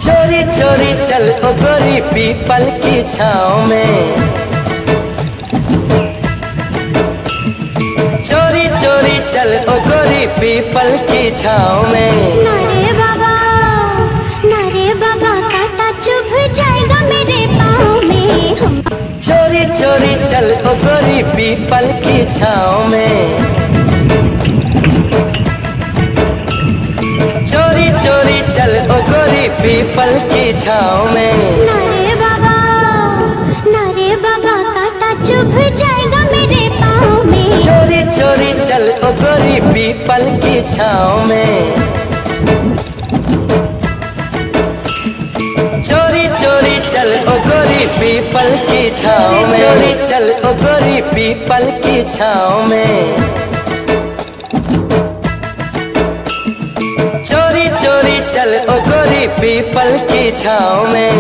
चोरी चोरी चल ओ गोरी पीपल की छाँव में। चोरी चोरी चल ओ गोरी पीपल की छाँव में। नारे बाबा कांटा चुभ जाएगा मेरे पाँव में। चोरी चोरी चल ओ गोरी पीपल की छाँव में। चोरी चोरी चल ओ गोरी पीपल की छाँव में। नारे बाबा कांटा चुभ जाएगा मेरे पाँव में। चोरी चोरी चल ओ गोरी पीपल की छाँव में। चोरी चोरी चल ओ गोरी पीपल की छाँव में। चोरी चल ओ गोरी पीपल की छाँव में। चोरी चोरी चल ओ गोरी पीपल की छाँव में।